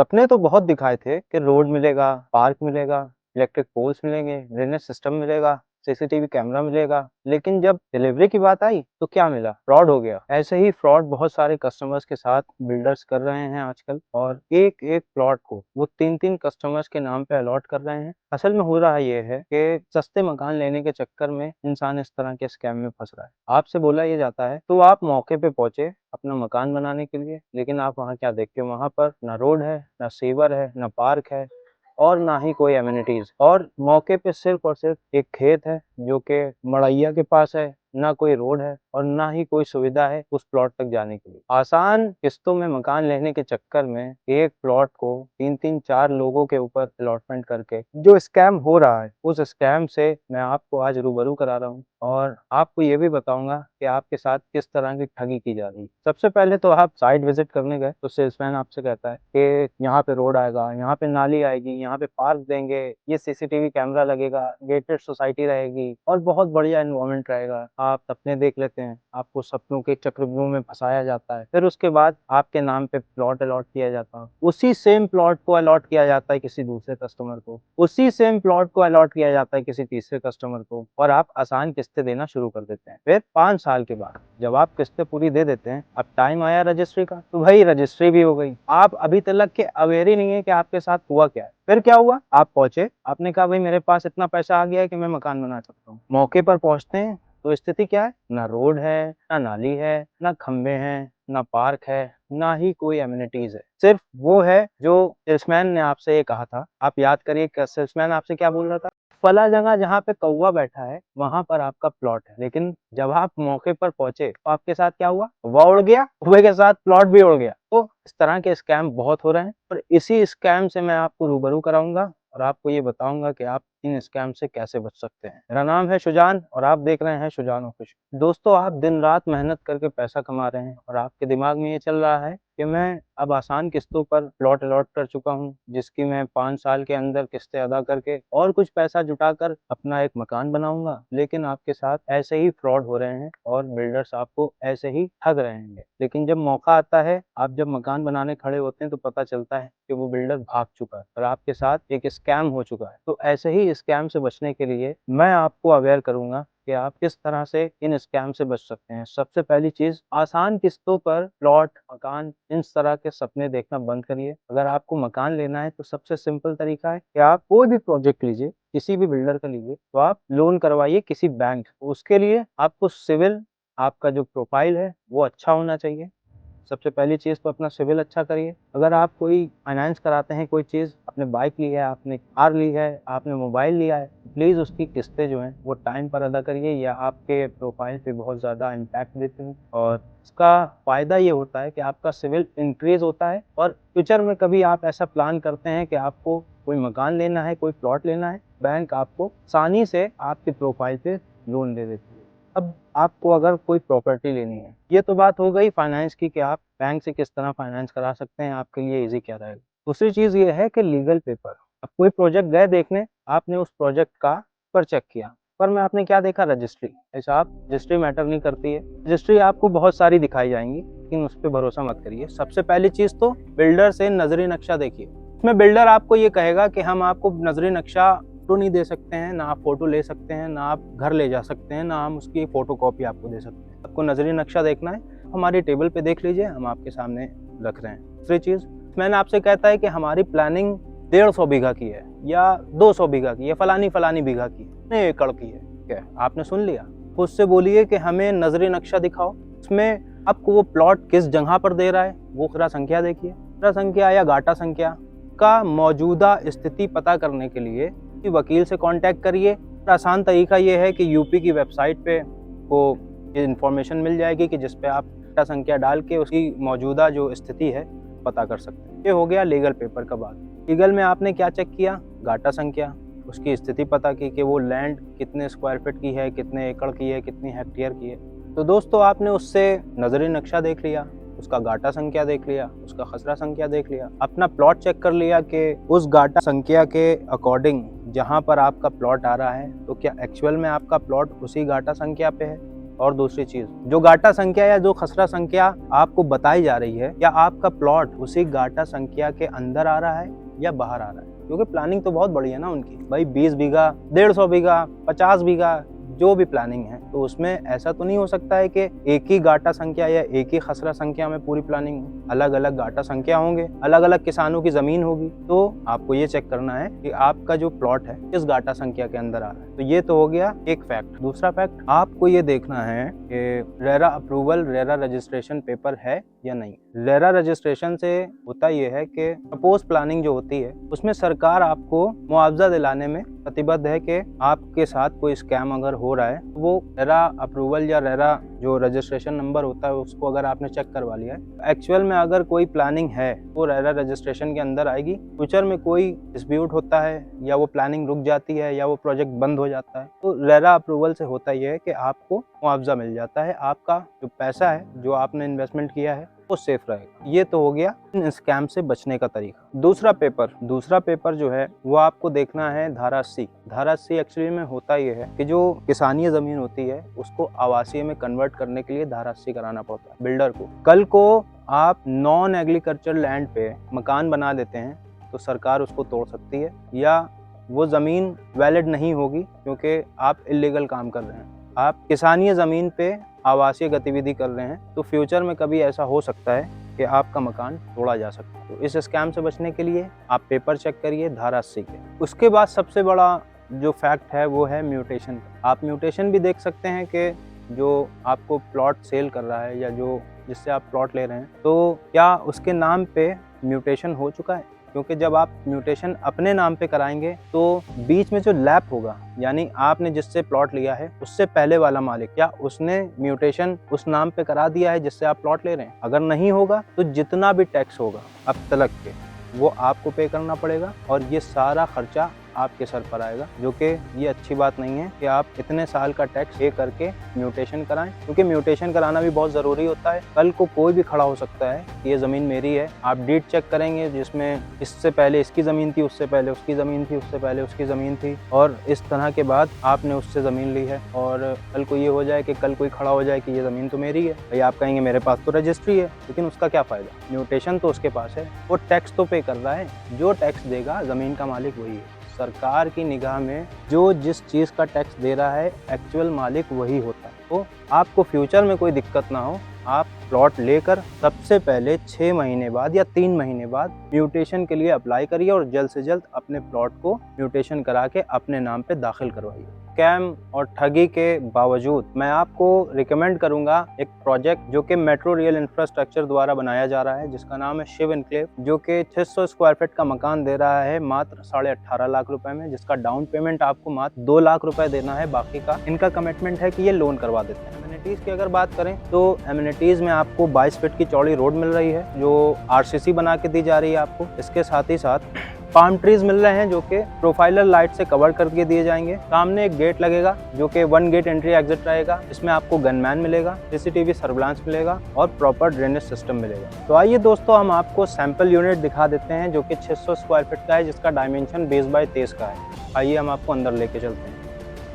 सपने तो बहुत दिखाए थे कि रोड मिलेगा, पार्क मिलेगा, इलेक्ट्रिक पोल्स मिलेंगे, ड्रेनेज सिस्टम मिलेगा, सीसीटीवी कैमरा मिलेगा, लेकिन जब डिलीवरी की बात आई तो क्या मिला? फ्रॉड हो गया। ऐसे ही फ्रॉड बहुत सारे कस्टमर्स के साथ बिल्डर्स कर रहे हैं आजकल, और एक-एक प्लॉट को वो 3-3 कस्टमर्स के नाम पे अलॉट कर रहे हैं। असल में हो रहा ये है कि सस्ते मकान लेने के चक्कर में इंसान इस तरह के स्कैम में फंस रहा है। आपसे बोला ये जाता है तो आप मौके पे पहुंचे अपना मकान बनाने के लिए, लेकिन आप वहाँ क्या देखते हो? वहाँ पर ना रोड है, ना सीवर है, ना पार्क है और ना ही कोई एमिनिटीज, और मौके पे सिर्फ और सिर्फ एक खेत है जो कि मड़ैया के पास है। ना कोई रोड है और ना ही कोई सुविधा है उस प्लॉट तक जाने के लिए। आसान किस्तों में मकान लेने के चक्कर में एक प्लॉट को 3-3 4 लोगों के ऊपर अलॉटमेंट करके जो स्कैम हो रहा है, उस स्कैम से मैं आपको आज रूबरू करा रहा हूँ और आपको ये भी बताऊंगा कि आपके साथ किस तरह की ठगी की जा रही है। सबसे पहले तो आप साइट विजिट करने गए तो सेल्समैन आपसे कहता है कि यहाँ पे रोड आएगा, यहाँ पे नाली आएगी, यहाँ पे पार्क देंगे, ये सीसीटीवी कैमरा लगेगा, गेटेड सोसाइटी रहेगी और बहुत बढ़िया एनवायरनमेंट रहेगा। आप सपने देख लेते हैं, आपको सपनों के चक्रव्यूह में फंसाया जाता है, फिर उसके बाद आपके नाम पे प्लॉट अलॉट किया जाता है। उसी सेम प्लॉट को अलॉट किया जाता है किसी दूसरे कस्टमर को, उसी सेम प्लॉट को अलॉट किया जाता है किसी तीसरे कस्टमर को, और आप आसान किस्तें देना शुरू कर देते हैं। फिर 5 साल के बाद जब आप किस्तें पूरी दे देते हैं, अब टाइम आया रजिस्ट्री का, तो भाई रजिस्ट्री भी हो गई। आप अभी तक के अवेयर ही नहीं है कि आपके साथ हुआ क्या है। फिर क्या हुआ? आप पहुंचे, आपने कहा भाई मेरे पास इतना पैसा आ गया है कि मैं मकान बना सकता हूँ। मौके पर पहुंचते हैं तो स्थिति क्या है? ना रोड है, ना नाली है, ना खंबे हैं, ना पार्क है, ना ही कोई एमिनिटीज है। सिर्फ वो है जो सेल्समैन ने आपसे ये कहा था। आप याद करिए सेल्समैन आपसे क्या बोल रहा था? फला जगह जहाँ पे कौवा बैठा है वहां पर आपका प्लॉट है। लेकिन जब आप मौके पर पहुंचे तो आपके साथ क्या हुआ? कौवा उड़ गया, कौवे के साथ प्लॉट भी उड़ गया। तो इस तरह के स्कैम बहुत हो रहे हैं और इसी स्कैम से मैं आपको रूबरू कराऊंगा और आपको ये बताऊंगा कि आप इन स्कैम से कैसे बच सकते हैं। मेरा नाम है शुजान और आप देख रहे हैं शुजान ऑफिशियल। दोस्तों, आप दिन रात मेहनत करके पैसा कमा रहे हैं और आपके दिमाग में ये चल रहा है कि मैं अब आसान किस्तों पर प्लॉट अलॉट कर चुका हूँ, जिसकी मैं 5 साल के अंदर किस्तें अदा करके और कुछ पैसा जुटाकर अपना एक मकान बनाऊंगा। लेकिन आपके साथ ऐसे ही फ्रॉड हो रहे हैं और बिल्डर्स आपको ऐसे ही ठग रहे हैं। लेकिन जब मौका आता है, आप जब मकान बनाने खड़े होते हैं, तो पता चलता है कि वो बिल्डर भाग चुका है और आपके साथ एक स्कैम हो चुका है। तो ऐसे ही स्कैम से बचने के लिए मैं आपको अवेयर करूंगा कि आप किस तरह से इन स्कैम से बच सकते हैं। सबसे पहली चीज, आसान किस्तों पर प्लॉट, मकान, इन तरह के सपने देखना बंद करिए। अगर आपको मकान लेना है तो सबसे सिंपल तरीका है कि आप कोई भी प्रोजेक्ट लीजिए, किसी भी बिल्डर का लीजिए, तो आप लोन करवाइए किसी बैंक। उसके लिए आपको सिविल, आपका जो प्रोफाइल है वो अच्छा होना चाहिए। सबसे पहली चीज़ तो अपना सिविल अच्छा करिए। अगर आप कोई फाइनेंस कराते हैं, कोई चीज़, आपने बाइक ली है, आपने कार ली है, आपने मोबाइल लिया है, प्लीज़ उसकी किस्तें जो हैं वो टाइम पर अदा करिए, या आपके प्रोफाइल पे बहुत ज़्यादा इम्पैक्ट देती हैं। और इसका फ़ायदा ये होता है कि आपका सिविल इंक्रीज़ होता है और फ्यूचर में कभी आप ऐसा प्लान करते हैं कि आपको कोई मकान लेना है, कोई प्लॉट लेना है, बैंक आपको आसानी से आपकी प्रोफाइल पे लोन दे देती है। अब आपको अगर कोई प्रॉपर्टी लेनी है, ये तो बात हो गई फाइनेंस की कि आप बैंक से किस तरह फाइनेंस करा सकते हैं, आपके लिए इजी क्या रहेगा। दूसरी चीज़ ये है कि लीगल पेपर। अब कोई प्रोजेक्ट गए देखने, आपने उस प्रोजेक्ट का पेपर चेक किया, पर में आपने क्या देखा? रजिस्ट्री। ऐसा आप रजिस्ट्री मैटर नहीं करती है। रजिस्ट्री आपको बहुत सारी दिखाई जाएंगी, लेकिन उस पर भरोसा मत करिए। सबसे पहली चीज़ तो बिल्डर से नजरी नक्शा देखिए। उसमें बिल्डर आपको ये कहेगा कि हम आपको नजरी नक्शा फोटो नहीं दे सकते हैं, ना आप फोटो ले सकते हैं, ना आप घर ले जा सकते हैं, ना हम उसकी फोटो कॉपी आपको दे सकते हैं। आपको नजरी नक्शा देखना है, हमारी टेबल पे देख लीजिए, हम आपके सामने रख रहे हैं। दूसरी चीज़, मैंने आपसे कहता है कि हमारी प्लानिंग 150 बीघा की है या 200 बीघा की है, फलानी बीघा की है, कितने एकड़ की है। क्या आपने सुन लिया? खुद से बोलिए कि हमें नजरी नक्शा दिखाओ, उसमें आपको वो प्लॉट किस जगह पर दे रहा है वो खरा संख्या देखिए। खरा संख्या या गाटा संख्या का मौजूदा स्थिति पता करने के लिए वकील से कांटेक्ट करिए। आसान तरीका ये है कि यूपी की वेबसाइट पे को इन्फॉर्मेशन मिल जाएगी कि जिस पे आप डाटा संख्या डाल के उसकी मौजूदा जो स्थिति है पता कर सकते हैं। ये हो गया लीगल पेपर का बात। लीगल में आपने क्या चेक किया? गाटा संख्या, उसकी स्थिति पता की कि वो लैंड कितने स्क्वायर फीट की है, कितने एकड़ की है, कितनी हेक्टेयर की है। तो दोस्तों, आपने उससे नजरी नक्शा देख लिया, उसका गाटा संख्या देख लिया, उसका खसरा संख्या देख लिया, अपना प्लॉट चेक कर लिया कि उस गाटा संख्या के अकॉर्डिंग जहां पर आपका प्लॉट आ रहा है तो क्या एक्चुअल में आपका प्लॉट उसी गाटा संख्या पे है। और दूसरी चीज, जो गाटा संख्या या जो खसरा संख्या आपको बताई जा रही है, क्या आपका प्लॉट उसी गाटा संख्या के अंदर आ रहा है या बाहर आ रहा है? क्योंकि प्लानिंग तो बहुत बड़ी है ना उनकी, भाई 20 बीघा, 150 बीघा, 50 बीघा, जो भी प्लानिंग है, तो उसमें ऐसा तो नहीं हो सकता है कि एक ही गाटा संख्या या एक ही खसरा संख्या में पूरी प्लानिंग हो। अलग अलग गाटा संख्या होंगे, अलग अलग किसानों की जमीन होगी, तो आपको ये चेक करना है कि आपका जो प्लॉट है किस गाटा संख्या के अंदर आ रहा है। तो ये तो हो गया एक फैक्ट। दूसरा फैक्ट, आपको ये देखना है कि RERA approval, RERA registration paper है या नहीं। रेरा रजिस्ट्रेशन से होता यह है कि सपोज प्लानिंग जो होती है उसमें सरकार आपको मुआवजा दिलाने में प्रतिबद्ध है कि आपके साथ कोई स्कैम अगर हो रहा है तो वो रेरा अप्रूवल या रेरा जो रजिस्ट्रेशन नंबर होता है उसको अगर आपने चेक करवा लिया है, एक्चुअल में अगर कोई प्लानिंग है वो रेरा रजिस्ट्रेशन के अंदर आएगी। फ्यूचर में कोई डिस्प्यूट होता है या वो प्लानिंग रुक जाती है या वो प्रोजेक्ट बंद हो जाता है, तो रेरा अप्रूवल से होता यह है कि आपको मुआवजा मिल जाता है, आपका जो पैसा है जो आपने इन्वेस्टमेंट किया है वो सेफ रहेगा। ये तो हो गया इन स्कैम से बचने का तरीका। दूसरा पेपर जो है वो आपको देखना है धारा 80। धारा 80 एक्चुअली में होता ये है कि जो किसानीय जमीन होती है उसको आवासीय में कन्वर्ट करने के लिए धारा 80 कराना पड़ता है बिल्डर को। कल को आप नॉन एग्रीकल्चर लैंड पे मकान बना देते हैं तो सरकार उसको तोड़ सकती है या वो ज़मीन वैलिड नहीं होगी क्योंकि आप इलीगल काम कर रहे हैं, आप किसानीय ज़मीन पे आवासीय गतिविधि कर रहे हैं, तो फ्यूचर में कभी ऐसा हो सकता है कि आपका मकान तोड़ा जा सकता है। तो इस स्कैम से बचने के लिए आप पेपर चेक करिए धारा 80 के। उसके बाद सबसे बड़ा जो फैक्ट है वो है म्यूटेशन। आप म्यूटेशन भी देख सकते हैं कि जो आपको प्लॉट सेल कर रहा है या जो जिससे आप प्लॉट ले रहे हैं, तो क्या उसके नाम पे म्यूटेशन हो चुका है। क्योंकि जब आप म्यूटेशन अपने नाम पे कराएंगे तो बीच में जो लैप होगा, यानी आपने जिससे प्लॉट लिया है उससे पहले वाला मालिक, क्या उसने म्यूटेशन उस नाम पे करा दिया है जिससे आप प्लॉट ले रहे हैं। अगर नहीं होगा तो जितना भी टैक्स होगा अब तलक के वो आपको पे करना पड़ेगा और ये सारा खर्चा आपके सर पर आएगा, जो कि ये अच्छी बात नहीं है कि आप इतने साल का टैक्स पे करके म्यूटेशन कराएं, क्योंकि म्यूटेशन कराना भी बहुत ज़रूरी होता है। कल को कोई भी खड़ा हो सकता है कि ये ज़मीन मेरी है, आप डीड चेक करेंगे जिसमें इससे पहले इसकी ज़मीन थी, उससे पहले उसकी ज़मीन थी, उससे पहले उसकी ज़मीन थी और इस तरह के बाद आपने उससे ज़मीन ली है और कल को ये हो जाए कि कल कोई खड़ा हो जाए कि ये ज़मीन तो मेरी है। भाई आप कहेंगे मेरे पास तो रजिस्ट्री है, लेकिन उसका क्या फ़ायदा, म्यूटेशन तो उसके पास है, वो टैक्स तो पे कर रहा है, जो टैक्स देगा ज़मीन का मालिक वही है। सरकार की निगाह में जो जिस चीज़ का टैक्स दे रहा है एक्चुअल मालिक वही होता है। तो आपको फ्यूचर में कोई दिक्कत ना हो, आप प्लॉट लेकर सबसे पहले 6 महीने बाद या 3 महीने बाद म्यूटेशन के लिए अप्लाई करिए और जल्द से जल्द अपने प्लॉट को म्यूटेशन करा के अपने नाम पे दाखिल करवाइए। स्कैम और ठगी के बावजूद मैं आपको रिकमेंड करूंगा एक प्रोजेक्ट जो कि मेट्रो रेल इंफ्रास्ट्रक्चर द्वारा बनाया जा रहा है, जिसका नाम है शिव एनक्लेव, जो कि 600 स्क्वायर फीट का मकान दे रहा है मात्र 18.5 लाख रुपए में, जिसका डाउन पेमेंट आपको मात्र 2 लाख रुपए देना है। बाकी का इनका कमिटमेंट है कि ये लोन करवा देते हैं। एमिनिटीज की अगर बात करें तो एमिनिटीज में आपको 22 फीट की चौड़ी रोड मिल रही है जो RCC बना के दी जा रही है आपको। इसके साथ ही साथ पाम ट्रीज मिल रहे हैं जो कि प्रोफाइलर लाइट से कवर करके दिए जाएंगे। सामने एक गेट लगेगा जो कि 1 गेट एंट्री एग्जिट रहेगा। इसमें आपको गनमैन मिलेगा, CCTV सर्विलांस मिलेगा और प्रॉपर ड्रेनेज सिस्टम मिलेगा। तो आइए दोस्तों हम आपको सैंपल यूनिट दिखा देते हैं जो कि 600 स्क्वायर फीट का है, जिसका डायमेंशन 20x23 का है। आइए हम आपको अंदर लेके चलते हैं।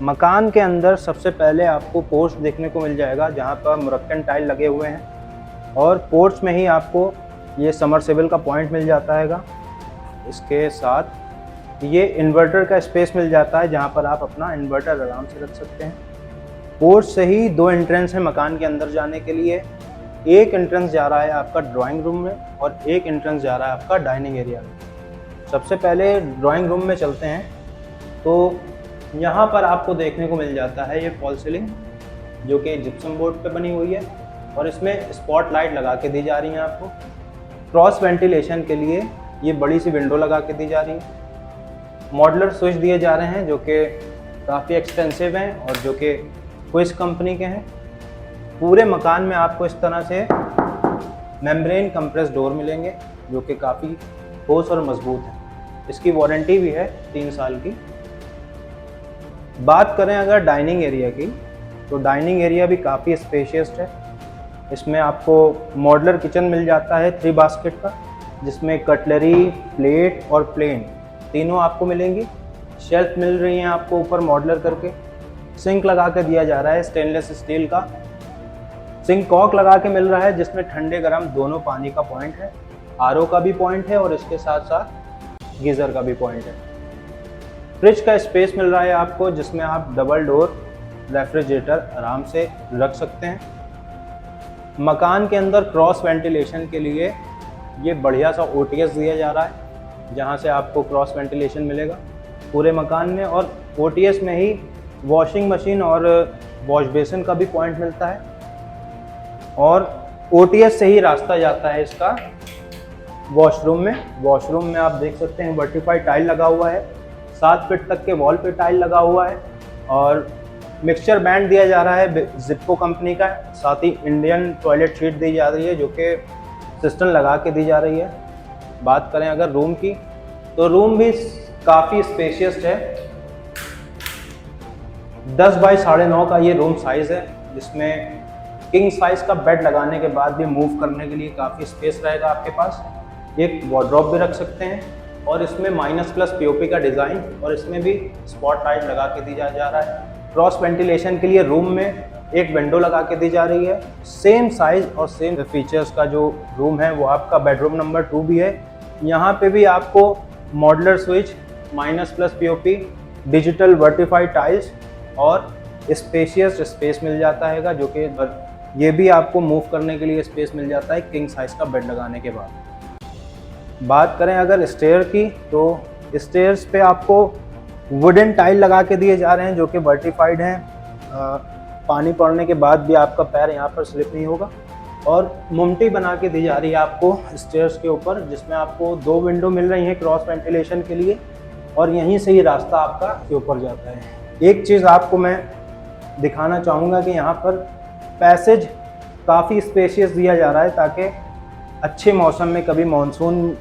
मकान के अंदर सबसे पहले आपको पोर्च देखने को मिल जाएगा जहाँ पर मुरक्कन टाइल लगे हुए हैं और पोर्च में ही आपको ये समरसेबल का पॉइंट मिल जाता है। इसके साथ ये इन्वर्टर का स्पेस मिल जाता है जहाँ पर आप अपना इन्वर्टर आराम से रख सकते हैं। पोर्च से ही 2 एंट्रेंस है मकान के अंदर जाने के लिए। एक एंट्रेंस जा रहा है आपका ड्राइंग रूम में और एक एंट्रेंस जा रहा है आपका डाइनिंग एरिया में। सबसे पहले ड्राइंग रूम में चलते हैं तो यहाँ पर आपको देखने को मिल जाता है ये फॉल सीलिंग जो कि जिप्सम बोर्ड पे बनी हुई है और इसमें स्पॉट लाइट लगा के दी जा रही है आपको। क्रॉस वेंटिलेशन के लिए ये बड़ी सी विंडो लगा के दी जा रही है। मॉडलर स्विच दिए जा रहे हैं जो कि काफ़ी एक्सपेंसिव हैं और जो कि क्विस कंपनी के हैं। पूरे मकान में आपको इस तरह से मेम्ब्रेन कंप्रेस डोर मिलेंगे जो कि काफ़ी ठोस और मजबूत है। इसकी वारंटी भी है 3 साल की। बात करें अगर डाइनिंग एरिया की तो डाइनिंग एरिया भी काफ़ी स्पेशियस है। इसमें आपको मॉडलर किचन मिल जाता है 3 बास्केट का, जिसमें कटलरी, प्लेट और प्लेन तीनों आपको मिलेंगी। शेल्फ मिल रही हैं आपको ऊपर मॉडलर करके। सिंक लगा के दिया जा रहा है स्टेनलेस स्टील का। सिंक कॉक लगा के मिल रहा है जिसमें ठंडे गर्म दोनों पानी का पॉइंट है, आरओ का भी पॉइंट है और इसके साथ साथ गीज़र का भी पॉइंट है। फ्रिज का स्पेस मिल रहा है आपको जिसमें आप डबल डोर रेफ्रिजरेटर आराम से रख सकते हैं। मकान के अंदर क्रॉस वेंटिलेशन के लिए ये बढ़िया सा OTS दिया जा रहा है जहाँ से आपको क्रॉस वेंटिलेशन मिलेगा पूरे मकान में, और OTS में ही वॉशिंग मशीन और वॉश बेसिन का भी पॉइंट मिलता है, और OTS से ही रास्ता जाता है इसका वॉशरूम में। वॉशरूम में आप देख सकते हैं वर्टिफाइड टाइल लगा हुआ है, 7 फीट तक के वॉल पे टाइल लगा हुआ है, और मिक्सचर बैंड दिया जा रहा है जिप्को कंपनी का। साथ ही इंडियन टॉयलेट शीट दी जा रही है जो कि सिस्टम लगा के दी जा रही है। बात करें अगर रूम की, तो रूम भी काफ़ी स्पेशियस है। 10 बाई 9.5 का ये रूम साइज़ है जिसमें किंग साइज़ का बेड लगाने के बाद भी मूव करने के लिए काफ़ी स्पेस रहेगा आपके पास। एक वार्डरोब भी रख सकते हैं, और इसमें माइनस+ POP का डिज़ाइन, और इसमें भी स्पॉट लाइट लगा के दी जा रहा है। क्रॉस वेंटिलेशन के लिए रूम में एक विंडो लगा के दी जा रही है। सेम साइज़ और सेम फीचर्स का जो रूम है वो आपका बेडरूम नंबर 2 भी है। यहाँ पे भी आपको मॉड्यूलर स्विच, माइनस+ POP, डिजिटल वर्टिफाइड टाइल्स और स्पेशियस स्पेस मिल जाता है, जो कि ये भी आपको मूव करने के लिए स्पेस मिल जाता है किंग साइज़ का बेड लगाने के बाद। बात करें अगर स्टेयर की, तो स्टेयर्स पे आपको वुडन टाइल लगा के दिए जा रहे हैं जो कि वर्टिफाइड हैं। पानी पड़ने के बाद भी आपका पैर यहाँ पर स्लिप नहीं होगा, और मुमटी बना के दी जा रही है आपको स्टेयर्स के ऊपर, जिसमें आपको 2 विंडो मिल रही हैं क्रॉस वेंटिलेशन के लिए, और यहीं से ही रास्ता आपका के ऊपर जाता है। एक चीज़ आपको मैं दिखाना चाहूँगा कि यहाँ पर पैसेज काफ़ी स्पेशियस दिया जा रहा है ताकि अच्छे मौसम में कभी मानसून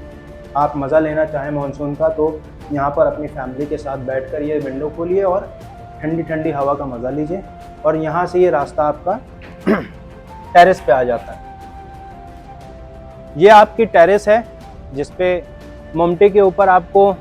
आप मज़ा लेना चाहें मानसून का, तो यहाँ पर अपनी फैमिली के साथ बैठकर ये विंडो खोलिए और ठंडी ठंडी हवा का मज़ा लीजिए। और यहाँ से ये रास्ता आपका टेरेस पे आ जाता है। ये आपकी टेरेस है जिस पे मुमटी के ऊपर आपको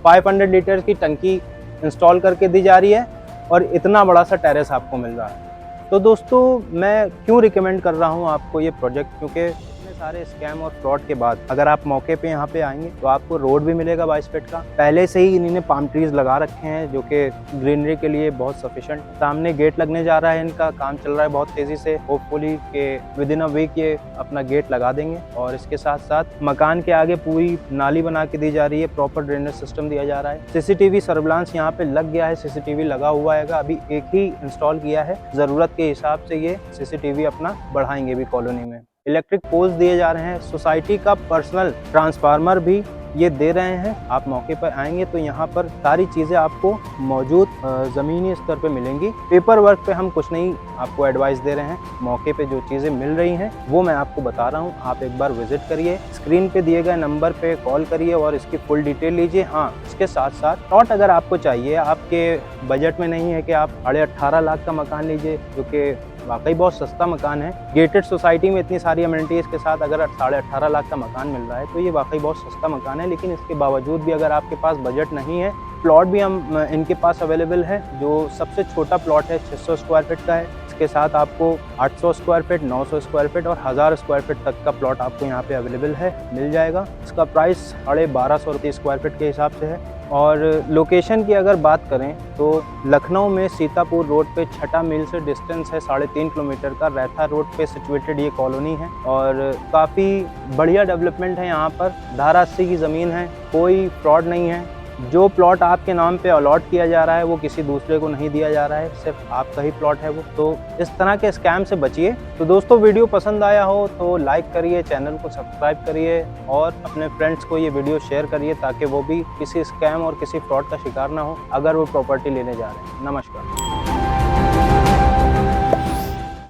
500 लीटर की टंकी इंस्टॉल करके दी जा रही है, और इतना बड़ा सा टेरेस आपको मिल रहा है। तो दोस्तों मैं क्यों रिकमेंड कर रहा हूँ आपको ये प्रोजेक्ट, क्योंकि इतने सारे स्कैम और फ्रॉड के बाद अगर आप मौके पे यहाँ पे आएंगे तो आपको रोड भी मिलेगा 22 फीट का। पहले से ही इन्होंने पाम ट्रीज लगा रखे हैं जो कि ग्रीनरी के लिए बहुत सफिशिएंट। सामने गेट लगने जा रहा है, इनका काम चल रहा है बहुत तेजी से। होपफुली के विदिन अ वीक ये अपना गेट लगा देंगे, और इसके साथ साथ मकान के आगे पूरी नाली बना के दी जा रही है, प्रॉपर ड्रेनेज सिस्टम दिया जा रहा है। CCTV सर्विलांस यहाँ पे लग गया है, CCTV लगा हुआ है, अभी एक ही इंस्टॉल किया है। ज़रूरत के हिसाब से ये CCTV अपना बढ़ाएंगे भी कॉलोनी में। इलेक्ट्रिक पोल्स दिए जा रहे हैं, सोसाइटी का पर्सनल ट्रांसफार्मर भी ये दे रहे हैं। आप मौके पर आएंगे तो यहाँ पर सारी चीज़ें आपको मौजूद ज़मीनी स्तर पे मिलेंगी। पेपर वर्क पे हम कुछ नहीं आपको एडवाइस दे रहे हैं, मौके पे जो चीज़ें मिल रही हैं वो मैं आपको बता रहा हूँ। आप एक बार विजिट करिए, स्क्रीन पे दिए गए नंबर पे कॉल करिए और इसकी फुल डिटेल लीजिए। हाँ, इसके साथ साथ प्लॉट अगर आपको चाहिए, आपके बजट में नहीं है कि आप 18.5 लाख का मकान लीजिए, जो कि वाकई बहुत सस्ता मकान है। गेटेड सोसाइटी में इतनी सारी अमेनिटीज़ के साथ अगर 18.5 लाख का मकान मिल रहा है तो ये वाकई बहुत सस्ता मकान है। लेकिन इसके बावजूद भी अगर आपके पास बजट नहीं है, प्लॉट भी हम इनके पास अवेलेबल है। जो सबसे छोटा प्लॉट है 600 स्क्वायर फीट का है, इसके साथ आपको 800 स्क्वायर फीट, 900 स्क्वायर फीट और 1000 स्क्वायर फीट तक का प्लॉट आपको यहाँ पे अवेलेबल है, मिल जाएगा। इसका प्राइस 1250 रुपये स्क्वायर फीट के हिसाब से है। और लोकेशन की अगर बात करें तो लखनऊ में सीतापुर रोड पे 6 मील से डिस्टेंस है 3.5 किलोमीटर का। रैथा रोड पे सिचुएटेड ये कॉलोनी है, और काफ़ी बढ़िया डेवलपमेंट है यहाँ पर। धारा 80 की ज़मीन है, कोई फ्रॉड नहीं है। जो प्लॉट आपके नाम पे अलॉट किया जा रहा है वो किसी दूसरे को नहीं दिया जा रहा है, सिर्फ आपका ही प्लॉट है वो। तो इस तरह के स्कैम से बचिए। तो दोस्तों, वीडियो पसंद आया हो तो लाइक करिए, चैनल को सब्सक्राइब करिए और अपने फ्रेंड्स को ये वीडियो शेयर करिए ताकि वो भी किसी स्कैम और किसी फ्रॉड का शिकार ना हो अगर वो प्रॉपर्टी लेने जा रहे हैं। नमस्कार।